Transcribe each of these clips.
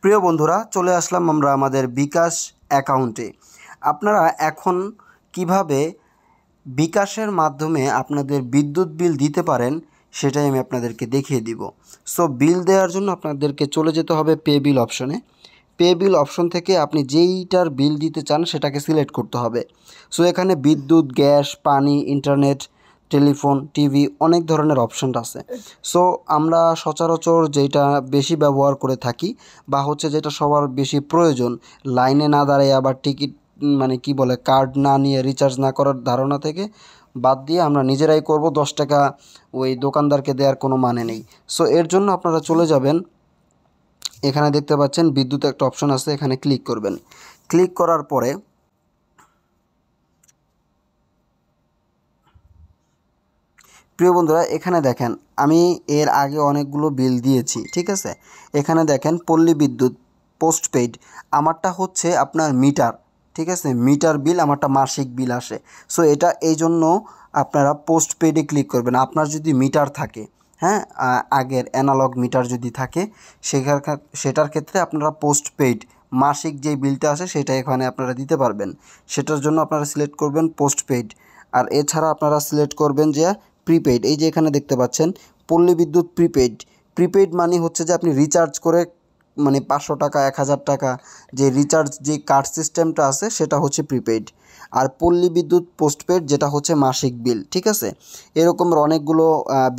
প্রিয় বন্ধুরা, চলে আসলাম আমরা আমাদের বিকাশ অ্যাকাউন্টে। আপনারা এখন কিভাবে বিকাশের মাধ্যমে আপনাদের বিদ্যুৎ বিল দিতে পারেন সেটাই আমি আপনাদেরকে দেখিয়ে দিব। সো বিল দেওয়ার জন্য আপনাদেরকে চলে যেতে হবে পে বিল অপশনে। পে বিল অপশন থেকে আপনি যেইটার বিল দিতে চান সেটাকে সিলেক্ট করতে হবে। সো এখানে বিদ্যুৎ, গ্যাস, পানি, ইন্টারনেট, টেলিফোন, টিভি অনেক ধরনের অপশন আছে। সো আমরা সচরাচর যেটা বেশি ব্যবহার করে থাকি বা যেটা সবার বেশি প্রয়োজন, লাইনে না দাঁড়িয়ে আবার টিকিট কার্ড না নিয়ে রিচার্জ না করার ধারণা থেকে বাদ দিয়ে আমরা নিজেরাই করব, 10 টাকা ওই দোকানদারকে দেওয়ার কোনো মানে নেই। সো এর জন্য আপনারা চলে যাবেন, এখানে দেখতে পাচ্ছেন বিদ্যুৎ একটা অপশন আছে, এখানে ক্লিক করবেন। ক্লিক করার পরে প্রিয় বন্ধুরা, এখানে দেখেন আমি এর আগে অনেকগুলো বিল দিয়েছি, ঠিক আছে। এখানে দেখেন পল্লী বিদ্যুৎ পোস্টপেইড, আমারটা হচ্ছে আপনার মিটার, ঠিক আছে, মিটার বিল আমারটা মাসিক বিল আসে। সো এটা এই জন্য আপনারা পোস্টপেইডে ক্লিক করবেন। আপনার যদি মিটার থাকে, হ্যাঁ, আগের অ্যানালগ মিটার যদি থাকে, সেটার ক্ষেত্রে আপনারা পোস্টপেইড মাসিক যে বিলটা আসে সেটা এখানে আপনারা দিতে পারবেন। সেটার জন্য আপনারা সিলেক্ট করবেন পোস্টপেইড। আর এছাড়া আপনারা সিলেক্ট করবেন যে প্রিপেইড। এই যে এখানে দেখতে পাচ্ছেন পল্লী বিদ্যুৎ প্রিপেইড। প্রিপেইড মানে হচ্ছে যে আপনি রিচার্জ করে 500 টাকা, 1000 টাকা যে রিচার্জ যে কার্ড সিস্টেমটা আছে সেটা হচ্ছে প্রিপেইড। আর পল্লী বিদ্যুৎ পোস্টপেইড যেটা হচ্ছে মাসিক বিল, ঠিক আছে। এরকম অনেকগুলো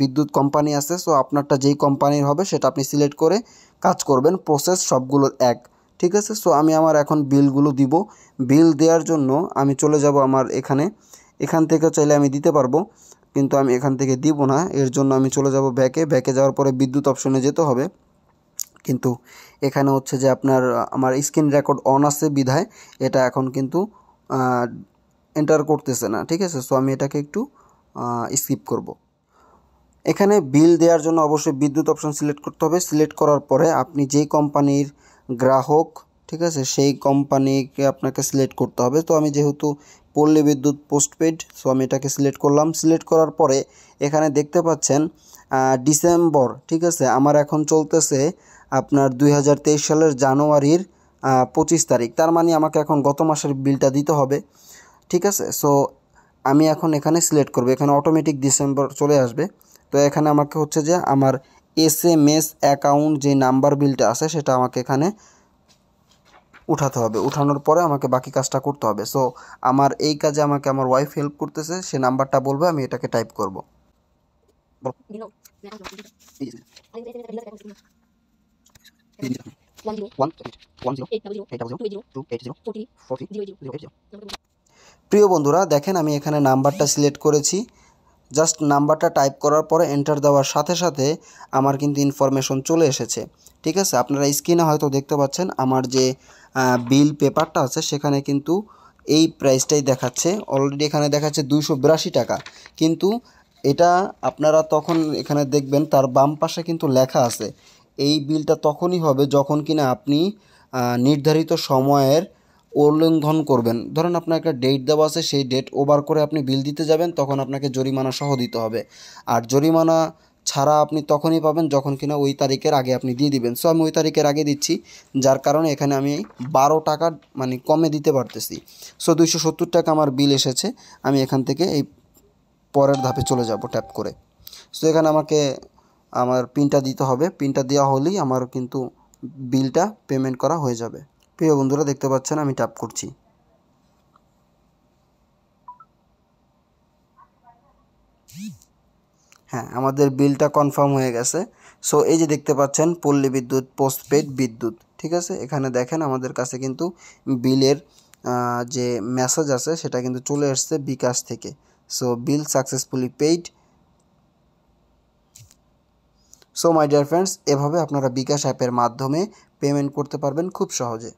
বিদ্যুৎ কোম্পানি আছে। সো আপনারটা যেই কোম্পানির হবে সেটা আপনি সিলেক্ট করে কাজ করবেন। প্রসেস সবগুলো এক, ঠিক আছে। সো আমি আমার এখন বিলগুলো দিব। বিল দেওয়ার জন্য আমি চলে যাব আমার এখান থেকে চাইলে আমি দিতে পারবো, কিন্তু আমি এখান থেকে দিব না। এর জন্য আমি চলে যাব ব্যাকে যাওয়ার পরে বিদ্যুৎ অপশনে যেতে হবে। কিন্তু এখানে হচ্ছে যে আমার স্ক্রিন রেকর্ড অন আছে বিধায় এটা এখন কিন্তু এন্টার করতেছে না, ঠিক আছে। সো আমি এটাকে একটু স্কিপ করব। এখানে বিল দেওয়ার জন্য অবশ্যই বিদ্যুৎ অপশন সিলেক্ট করতে হবে। সিলেক্ট করার পরে আপনি যেই কোম্পানির গ্রাহক, ঠিক আছে, সেই কোম্পানিকে আপনাকে সিলেক্ট করতে হবে। তো আমি যেহেতু পল্লী বিদ্যুৎ পোস্টপেইড, সো আমি এটাকে সিলেক্ট করলাম। সিলেক্ট করার পরে এখানে দেখতে পাচ্ছেন ডিসেম্বর, ঠিক আছে, আমার এখন চলতেছে আপনার 2023 সালের জানুয়ারির 25 তারিখ। তার মানে আমাকে এখন গত মাসের বিলটা দিতে হবে, ঠিক আছে। সো আমি এখন এখানে সিলেক্ট করব, এখানে অটোমেটিক ডিসেম্বর চলে আসবে। তো এখানে আমাকে হচ্ছে যে আমার SMS অ্যাকাউন্ট যে নাম্বার বিলটা আছে সেটা আমাকে এখানে উঠাতে হবে। উঠানোর পরে আমাকে বাকি কাজটা করতে হবে। সো আমার এই কাজে আমাকে আমার ওয়াইফ হেল্প করতেছে, সে নাম্বারটা বলবে, আমি এটাকে টাইপ করব। প্রিয় বন্ধুরা, দেখেন আমি এখানে নাম্বারটা সিলেক্ট করেছি। জাস্ট নাম্বারটা টাইপ করার পরে এন্টার দেওয়ার সাথে সাথে আমার কিন্তু ইনফরমেশন চলে এসেছে, ঠিক আছে। আপনারা স্ক্রিনে হয়তো দেখতে পাচ্ছেন আমার যে বিল পেপারটা আছে সেখানে কিন্তু এই প্রাইসটাই দেখাচ্ছে। অলরেডি এখানে দেখাচ্ছে 282 টাকা, কিন্তু এটা আপনারা তখন এখানে দেখবেন তার বাম পাশে কিন্তু লেখা আছে এই বিলটা তখনই হবে যখন কিনা আপনি নির্ধারিত সময়ের উল্লঙ্ঘন করবেন। ধরুন আপনার একটা ডেট দেওয়া আছে, সেই ডেট ওভার করে আপনি বিল দিতে যাবেন, তখন আপনাকে জরিমানা সহ দিতে হবে। আর জরিমানা ছাড়া আপনি তখনই পাবেন যখন কিনা ওই তারিখের আগে আপনি দিয়ে দিবেন। সো আমি ওই তারিখের আগে দিচ্ছি, যার কারণে এখানে আমি 12 টাকা কমে দিতে পারতেছি। সো 270 টাকা আমার বিল এসেছে। আমি এখান থেকে এই পরের ধাপে চলে যাব ট্যাপ করে। সো এখানে আমাকে আমার পিনটা দিতে হবে। পিনটা দেওয়া হলেই আমার কিন্তু বিলটা পেমেন্ট করা হয়ে যাবে। প্রিয় বন্ধুরা, দেখতে পাচ্ছেন আমি ট্যাপ করছি। হ্যাঁ, আমাদের বিলটা কনফার্ম হয়ে গেছে। সো এই যে দেখতে পাচ্ছেন পল্লী বিদ্যুৎ পোস্টপেইড বিদ্যুৎ, ঠিক আছে। এখানে দেখেন আমাদের কাছে কিন্তু বিলের যে মেসেজ আছে সেটা কিন্তু চলে আসছে বিকাশ থেকে। So bill successfully paid. So my dear friends, এভাবে আপনারা বিকাশ অ্যাপের মাধ্যমে পেমেন্ট করতে পারবেন খুব সহজে।